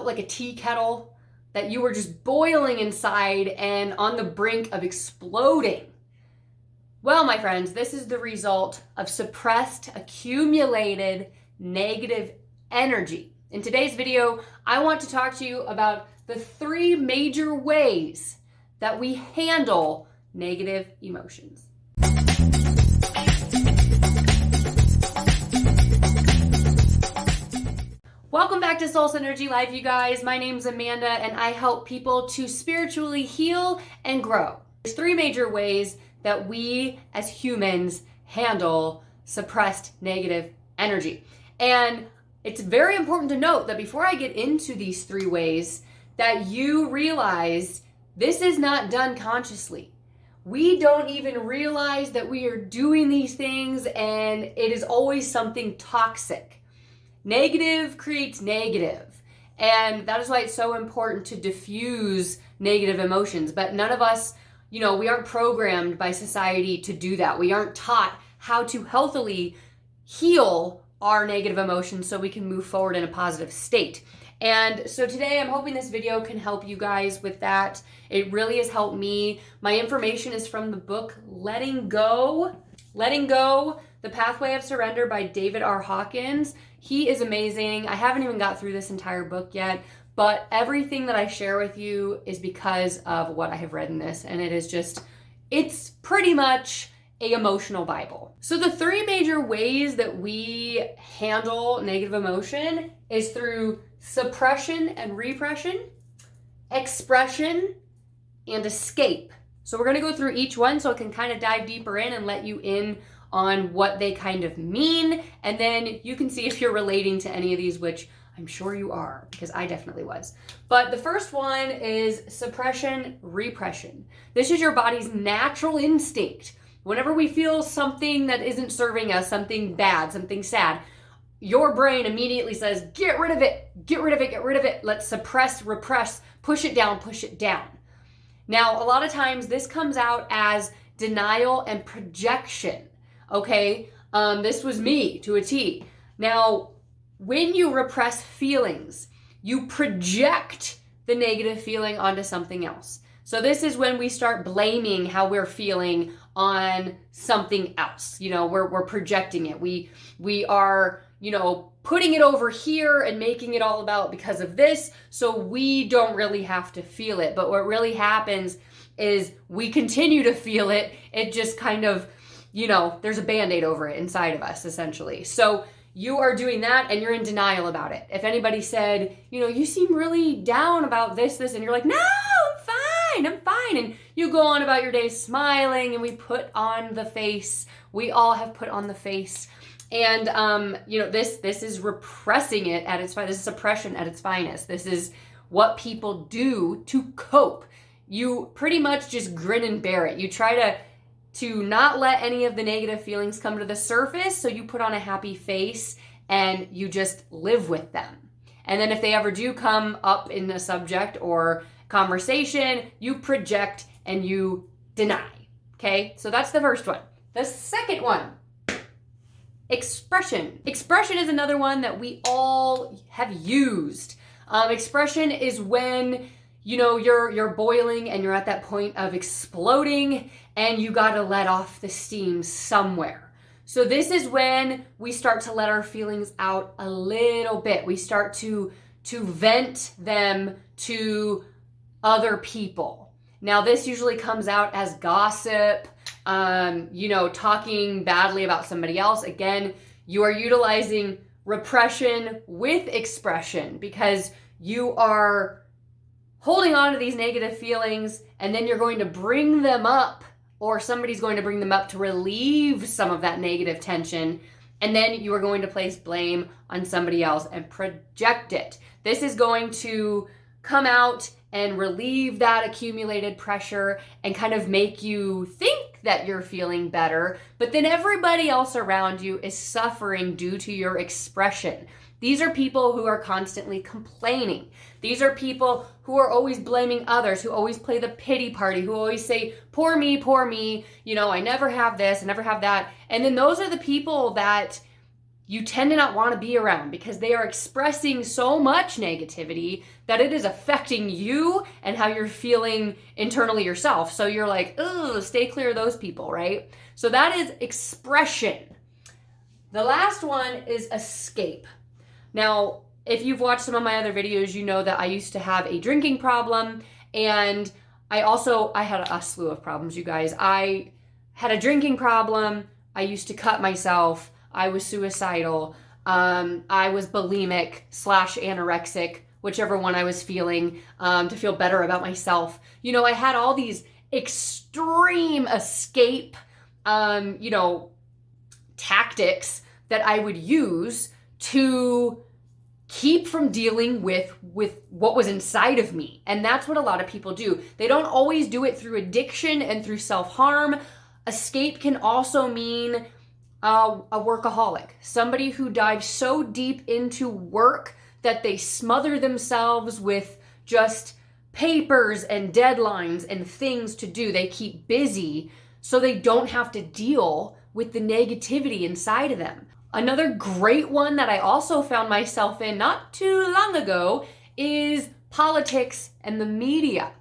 felt like a tea kettle, that you were just boiling inside and on the brink of exploding? Well, my friends, this is the result of suppressed, accumulated negative energy. In today's video, I want to talk to you about the 3 major ways that we handle negative emotions. Welcome back to Soul Synergy Live, you guys. My name's Amanda, and I help people to spiritually heal and grow. There's 3 major ways that we as humans handle suppressed negative energy. And it's very important to note that before I get into these 3 ways, that you realize this is not done consciously. We don't even realize that we are doing these things, and it is always something toxic. Negative creates negative. And that is why it's so important to diffuse negative emotions. But none of us, we aren't programmed by society to do that. We aren't taught how to healthily heal our negative emotions so we can move forward in a positive state. And so today I'm hoping this video can help you guys with that. It really has helped me. My information is from the book Letting Go, The Pathway of Surrender by David R. Hawkins. He is amazing. I haven't even got through this entire book yet, but everything that I share with you is because of what I have read in this, and it's pretty much an emotional Bible. So the 3 major ways that we handle negative emotion is through suppression and repression, expression, and escape. So we're gonna go through each one so I can kind of dive deeper in and let you in on what they kind of mean, and then you can see if you're relating to any of these, which I'm sure you are, because I definitely was. But the first one is suppression repression. This is your body's natural instinct. Whenever we feel something that isn't serving us, something bad, something sad, your brain immediately says, get rid of it, get rid of it, get rid of it. Let's suppress, repress, push it down, push it down. Now, a lot of times this comes out as denial and projection. Okay, this was me to a T. Now, when you repress feelings, you project the negative feeling onto something else. So this is when we start blaming how we're feeling on something else. We're projecting it. We are, putting it over here and making it all about because of this, so we don't really have to feel it. But what really happens is we continue to feel it. It just kind of, there's a Band-Aid over it inside of us, essentially. So you are doing that and you're in denial about it. If anybody said, you seem really down about this, and you're like, no, I'm fine. And you go on about your day smiling, and we put on the face. We all have put on the face. And, this is repressing it at its finest. This is suppression at its finest. This is what people do to cope. You pretty much just grin and bear it. You try to not let any of the negative feelings come to the surface, so you put on a happy face and you just live with them. And then if they ever do come up in a subject or conversation, you project and you deny. Okay, so that's the first one. The second one, expression. Expression is another one that we all have used. Expression is when you're boiling and you're at that point of exploding and you got to let off the steam somewhere. So this is when we start to let our feelings out a little bit. We start to vent them to other people. Now this usually comes out as gossip, talking badly about somebody else. Again, you are utilizing repression with expression because you are holding on to these negative feelings, and then you're going to bring them up, or somebody's going to bring them up to relieve some of that negative tension, and then you are going to place blame on somebody else and project it. This is going to come out and relieve that accumulated pressure and kind of make you think that you're feeling better, but then everybody else around you is suffering due to your expression. These are people who are constantly complaining. These are people who are always blaming others, who always play the pity party, who always say, poor me, I never have this, I never have that. And then those are the people that you tend to not want to be around because they are expressing so much negativity that it is affecting you and how you're feeling internally yourself. So you're like, ugh, stay clear of those people, right? So that is expression. The last one is escape. Now, if you've watched some of my other videos, you know that I used to have a drinking problem, and I had a slew of problems, you guys. I had a drinking problem. I used to cut myself. I was suicidal. I was bulimic / anorexic, whichever one I was feeling, to feel better about myself. You know, I had all these extreme escape, tactics that I would use to keep from dealing with what was inside of me. And that's what a lot of people do. They don't always do it through addiction and through self-harm. Escape can also mean a workaholic, somebody who dives so deep into work that they smother themselves with just papers and deadlines and things to do. They keep busy so they don't have to deal with the negativity inside of them. Another great one that I also found myself in not too long ago is politics and the media.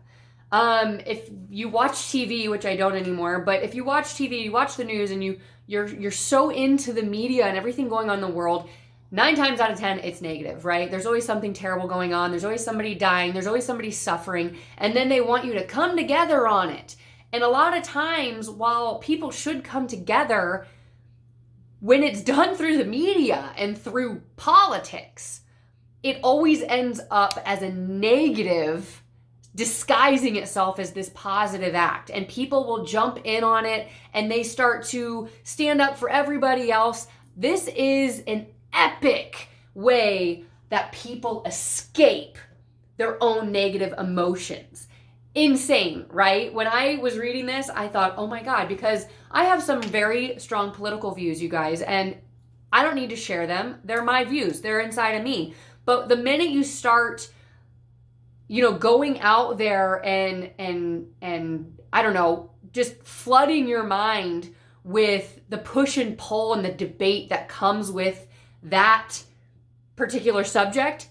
If you watch TV, which I don't anymore, but if you watch TV, you watch the news, and you're so into the media and everything going on in the world, 9 times out of 10, it's negative, right? There's always something terrible going on. There's always somebody dying. There's always somebody suffering. And then they want you to come together on it. And a lot of times, while people should come together, when it's done through the media and through politics, it always ends up as a negative, disguising itself as this positive act. And people will jump in on it and they start to stand up for everybody else. This is an epic way that people escape their own negative emotions. Insane, right? When I was reading this, I thought, oh my God, because I have some very strong political views, you guys, and I don't need to share them. They're my views. They're inside of me. But the minute you start, going out there and I don't know, just flooding your mind with the push and pull and the debate that comes with that particular subject,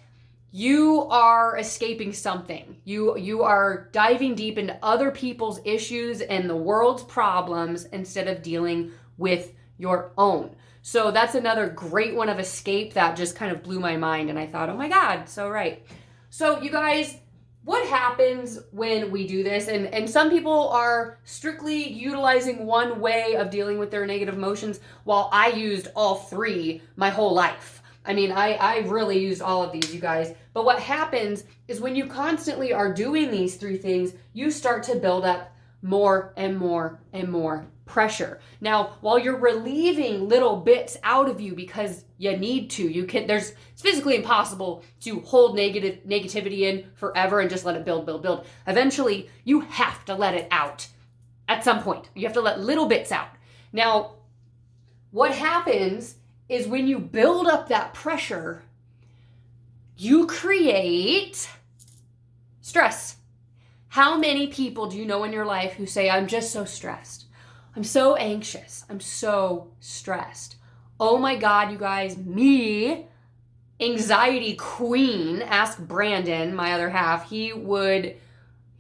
you are escaping something. You are diving deep into other people's issues and the world's problems instead of dealing with your own. So that's another great one of escape that just kind of blew my mind. And I thought, oh my God, so right. So you guys, what happens when we do this? And some people are strictly utilizing one way of dealing with their negative emotions, while I used all 3 my whole life. I mean, I really used all of these, you guys. But what happens is when you constantly are doing these 3 things, you start to build up more and more and more pressure. Now, while you're relieving little bits out of you because you need to, it's physically impossible to hold negativity in forever and just let it build. Eventually, you have to let it out at some point. You have to let little bits out. Now, what happens is when you build up that pressure, you create stress. How many people do you know in your life who say, I'm just so stressed? I'm so anxious. I'm so stressed. Oh my God, you guys, me, anxiety queen, ask Brandon, my other half. He would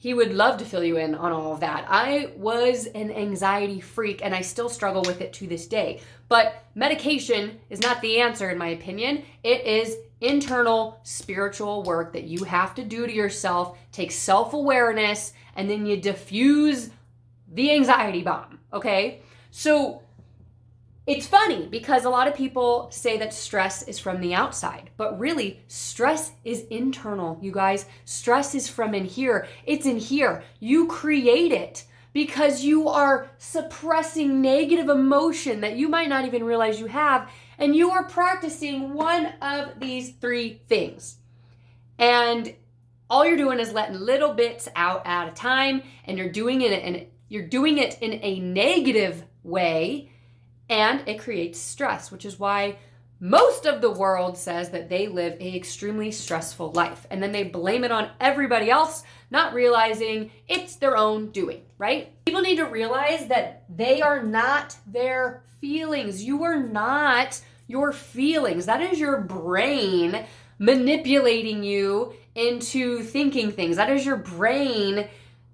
love to fill you in on all of that. I was an anxiety freak and I still struggle with it to this day. But medication is not the answer, in my opinion. It is internal spiritual work that you have to do to yourself. Take self-awareness and then you diffuse the anxiety bomb, okay? So it's funny because a lot of people say that stress is from the outside, but really stress is internal, you guys. Stress is from in here. It's in here. You create it because you are suppressing negative emotion that you might not even realize you have, and you are practicing one of these 3 things. And all you're doing is letting little bits out at a time, and you're doing it in a negative way. And it creates stress, which is why most of the world says that they live an extremely stressful life. And then they blame it on everybody else, not realizing it's their own doing, right? People need to realize that they are not their feelings. You are not your feelings. That is your brain manipulating you into thinking things. That is your brain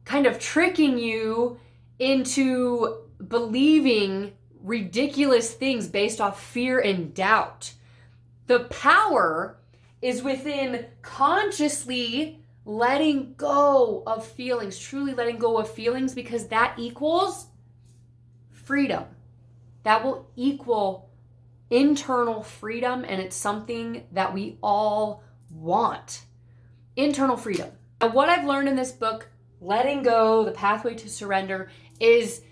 kind of tricking you into believing ridiculous things based off fear and doubt. The power is within consciously letting go of feelings, truly letting go of feelings, because that equals freedom. That will equal internal freedom, and it's something that we all want. Internal freedom. Now, what I've learned in this book, Letting Go, The Pathway to Surrender, is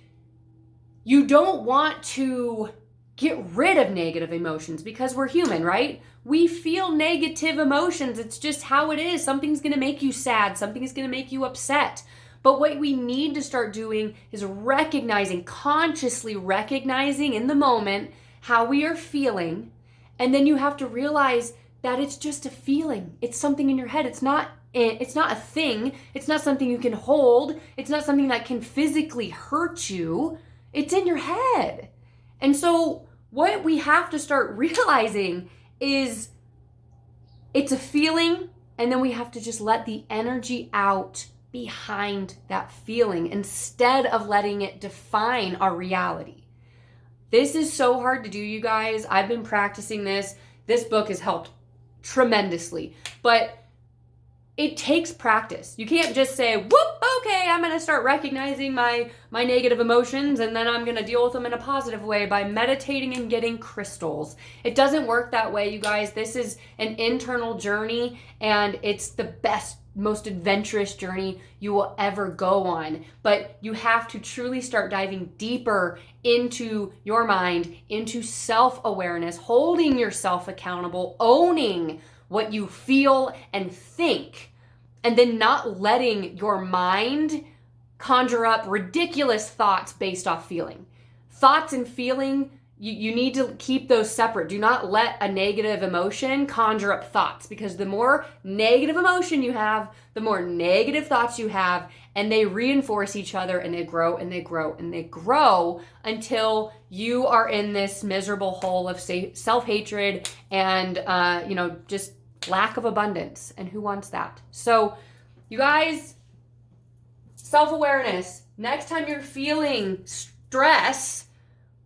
you don't want to get rid of negative emotions because we're human, right? We feel negative emotions. It's just how it is. Something's going to make you sad. Something's going to make you upset. But what we need to start doing is recognizing, consciously recognizing in the moment how we are feeling. And then you have to realize that it's just a feeling. It's something in your head. It's not a thing. It's not something you can hold. It's not something that can physically hurt you. It's in your head. And so what we have to start realizing is it's a feeling, and then we have to just let the energy out behind that feeling instead of letting it define our reality. This is so hard to do, you guys. I've been practicing this. This book has helped tremendously, but it takes practice. You can't just say, whoop, okay, I'm going to start recognizing my negative emotions and then I'm going to deal with them in a positive way by meditating and getting crystals. It doesn't work that way, you guys. This is an internal journey, and it's the best, most adventurous journey you will ever go on. But you have to truly start diving deeper into your mind, into self-awareness, holding yourself accountable, owning what you feel and think, and then not letting your mind conjure up ridiculous thoughts based off feeling. Thoughts and feeling, you need to keep those separate. Do not let a negative emotion conjure up thoughts, because the more negative emotion you have, the more negative thoughts you have, and they reinforce each other, and they grow and they grow and they grow until you are in this miserable hole of self-hatred and just lack of abundance. And who wants that? So you guys, self-awareness. Next time you're feeling stress,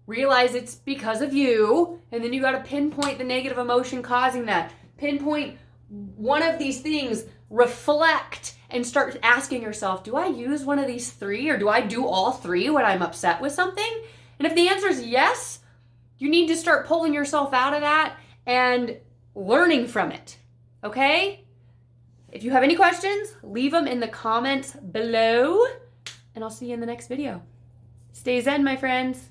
realize it's because of you, and then you got to pinpoint the negative emotion causing that. Pinpoint one of these things, reflect, and start asking yourself, do I use one of these three, or do I do all three when I'm upset with something? And if the answer is yes, you need to start pulling yourself out of that and learning from it. Okay? If you have any questions, leave them in the comments below, and I'll see you in the next video. Stay zen, my friends.